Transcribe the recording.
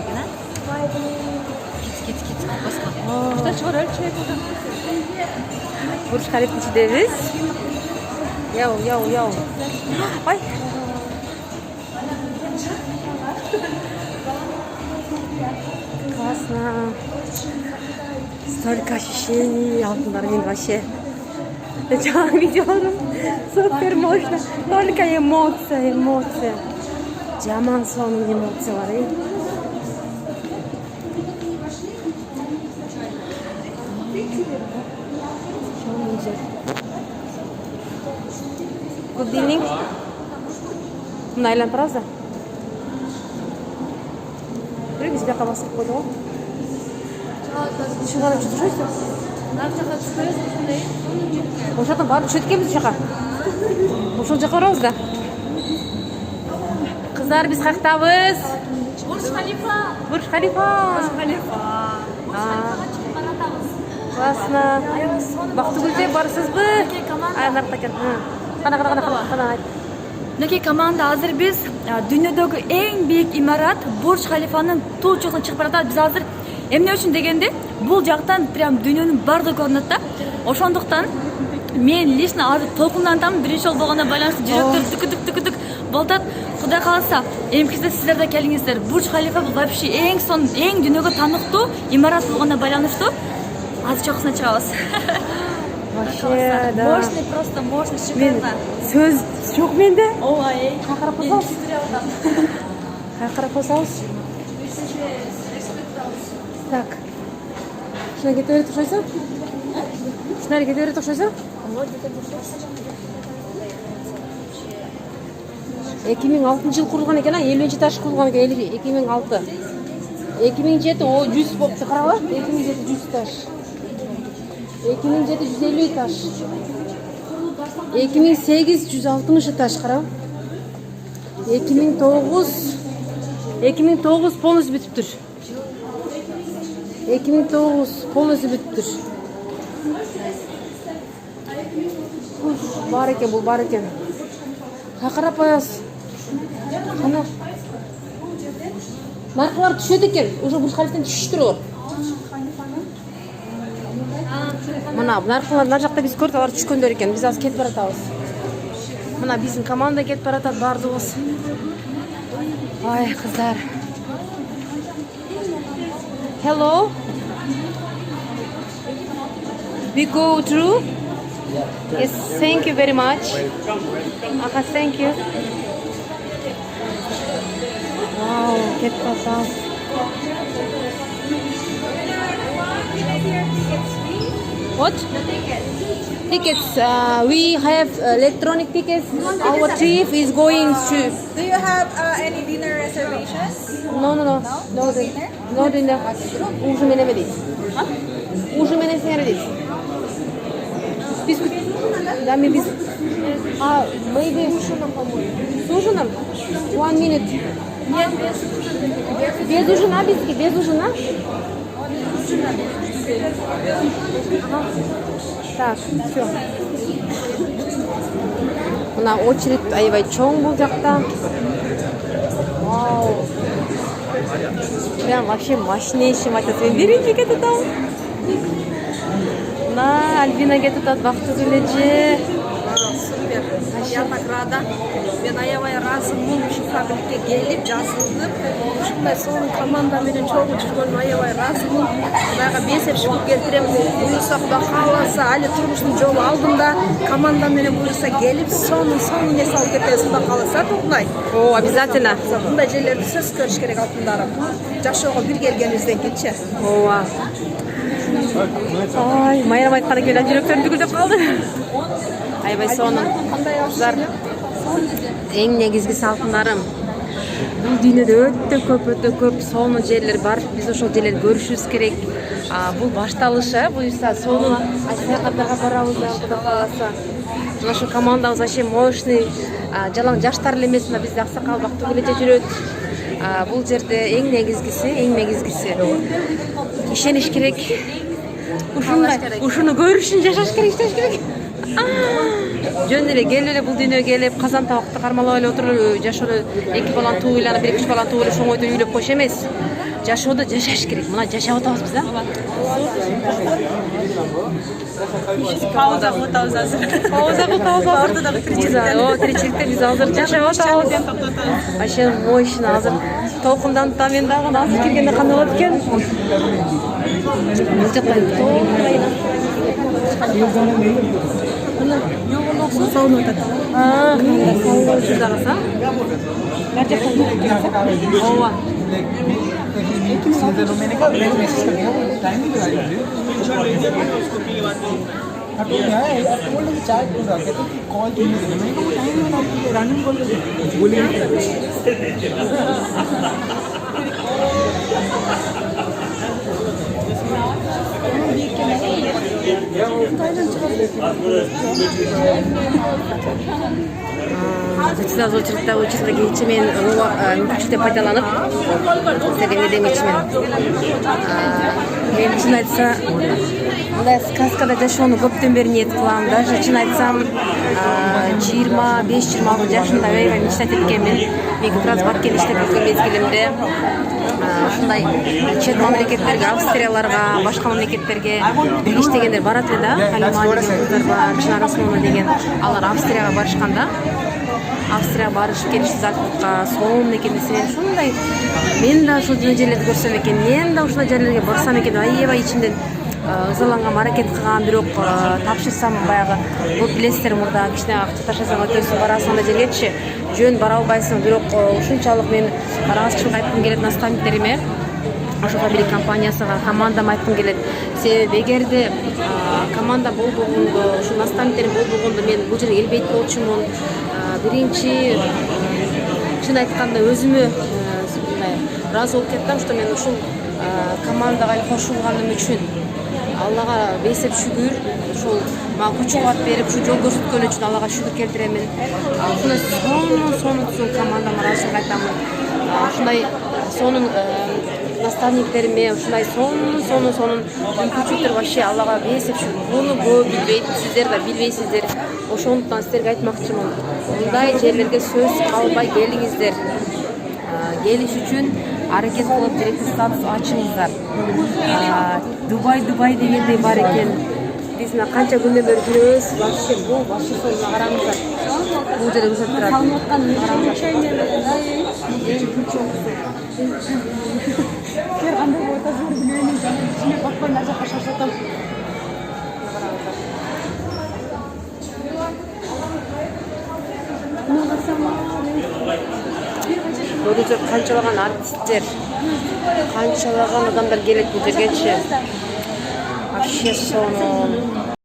ekan, ha? Ket. Boshqa. Qishda chiqarar, chiqadi. Burj Khalifa ichidebiz. Yow. Ay. Классно. Столько ощущений, алтындармен вообще. Жаңа видеоларым супер мощно. Только эмоция. Жаман сонун эмоциялар. Good evening. Мына айлантырабыз да. Біз жаққа басып қойды ғой. Шығарып жүрсіз? Narsaga chiqamiz, shunday. O'shadan borib tushayotganmiz bu yoqqa. O'sha yoqqa boramiz da. Qizlar biz qayerdamiz? Burj Khalifa. Burj Khalifa. Chiqib qaratamiz. Классно. Бақтыгүлде барсызбы? Нарықта екен. Қана. Мінекей команда азыр біз дүниедегі ең биік имарат Бурж Халифаның ту чоқына шығып баратады. Біз азыр эмне үчүн дегенде бул жактан прям дүйнөнүн бардыгы көрүнөт да. Ошондуктан мен лично азыр толкундантам. Биринчи жолу болгондо байланыштуу жүрөктөр түкүдүк болтат. Кудай кааласа, эмкиде сиздер да келиңиздер. Бурж Халифа бул вообще эң дүйнөгө таныктуу имарат болгондо байланыштуу. Азыр чокусуна чыгабыз. Вообще, да. Мощный, просто мощный, шикарно. Сөз жоқ менде. Ой, Қақырып қосауыз. Қақырып қосауыз. Так. Шына кете берет ұқшайсың? Шына кете берет ұқшайсың? 2006 жыл құрылған екен, 50 этаж құрылған екен, 2006. 2007 о 100 болыпты, қараба? 2007 100 этаж. 2007 150 этаж. 2008 160 этаж, қарау. 2009 полностью бітіп тұр. 2009 полностью бітіп тұр. Бар екен, бұл бар екен. Қақырап аяз. Қана. Нарқылар түшеді екен. Уже Бурж Халифтан түшіп тұр олар. Мына нарқылар нар жақта біз көрдік, олар түшкендер екен. Біз аз кетіп баратабыз. Мына біздің команда кетіп баратады, барды осы. Ай, қыздар. Hello. We go through. Yes, thank you very much. Thank you. Wow, get that. What? Tickets. We have electronic tickets. Our trip is going to. Do you have any dinner reservations? No. No dinner. Уже мене веди. Уже мене снередис. Бискут. Да, ми бискут. Maybe с ужином? 1 minute. Нет, Без ужина, биски, без ужина? Так, все. Мына очередь аябай чоң бул жакта. Вау. Прям вообще мощнейший матч. Биринчи кетип атам. На Альбина кетип атат, Бактыгүлөжү. Супер. Я так рада. Мен аябай ыраазымын ушул фабрикке келип жазылдым. Ушундай сонун команда менен чогуу жүргөнүмө аябай ыраазымын. Кудайга бесеп шүкүр келтирем. Буюрса Кудай кааласа, али турмуштун жолу алдымда команда менен буюрса келип сонун нерсе алып кетебиз. Кудай кааласа, Кудай. О, обязательно. Мындай жерлерди сөз көрүш керек алтындарым. Жашоого бир келгенибизден кийинчи. Ооба. Ай, майрам айткан экен, жүрөктөрүм түгүлдөп калды. Аябай сонун. Кыздар, эң негизгиси алтындарым. Бул дүйнөдө өтө көп сонун жерлер бар. Биз ошол жерлерди көрүшүбүз керек. Бул башталышы, буюрса сонун саякаттарга барабыз, Кудай кааласа. Мына ушул командабыз вообще мощный. Жалаң жаштар эле эмес, бизде аксакал Бактыгүлөжү жүрөт. Бул жерде эң негизгиси ишениш керек. Ушуну көрүшүн жашаш керек. Жөн эле келип эле бул дүйнөгө келип казан табакты кармалап эле отуруп жашоодо 2 баланы тууп үйланып 1-3 баланы тууп эле шоңойто үйлөп коюш эмес. Жашоодо жашаш керек. Мына жашап атабыз биз, Пауза кылабыз азыр. Пауза кылабыз. Ортодогу тиричиликте. О, тиричиликте биз азыр жашап атабыз. Вообще мощно азыр толкунданып да мен дагы азыр киргенде кандай болот экен? Бул жакта Сауна өтөт. саулуу жардагаса. Нар жактан ооба. Зачитал очередьте учителге ичимен мүмкүнчүлүктү пайдаланып сизерге не демекчимин. Мен чын айтса мындай сказкада жашоону көптөн бери ниет кылам. Даже чын айтсам 25-26 жашымда аябай мечтать эткенмин. Мен көп раз барып иштеп жүргөн мезгилимде ушундай чет мамлекеттерге, Австрияларга, башка мамлекеттерге иштегендер барат эле да. Халима деген кыздар бар, Чынар Осмонова деген. Алар Австрияга барышканда Австрияга барышып келишти затка сонун экен десем, ушундай мен да ушул жерлерди көрсөм экен, мен да ушул жерлерге барсам экен, аябай ичимден ызаланган, аракет кылган, бирок тапшырсам баягы бул билесиздер мурда кичине акча таштасаң өтөсүң, барасың анда жергечи жөн бара албайсың, бирок ушунчалык мен ыраазычылык айткым келет наставниктериме, ошо фабрик компаниясыга, командама айткым келет. Себеби эгерде команда болбогондо, ушул наставниктерим болбогондо мен бул жерге келбейт болчумун. Биринчи чын айтканда өзүмө мындай ыраазы болуп кеттим, что мен ушул командага кошулганым үчүн Аллага бейсеп шүгүр, ушул мага күч кубат берип, ушу жол көрсөткөн үчүн Аллага шүгүр келтиремин. Ушундай сонун командама ыраазычылык айтамын. Ушундай сонун наставниктериме, ушундай сонун мүмкүнчүлүктөр вообще Аллага бейсеп шүгүр. Буну көп билбейт, сиздер да билбейсиздер. Ошондуктан сиздерге айтмакчымын. Мындай жерлерге сөз калбай келиңиздер. Келиш үчүн аракет кылып директор статус ачыңыздар. Дубай дегендей бар экен. Биз мына канча күндөн бери жүрөбүз. Вообще бул башка сонуна караңыздар. Бул жерде көрсөтүп турат. Кер кандай болот азыр билбейм. Ичине батпай нар жакка шашатам. Көрүңүздөр канчалаган артисттер, канчалаган адамдар келет бул жергечи. Вообще сонун.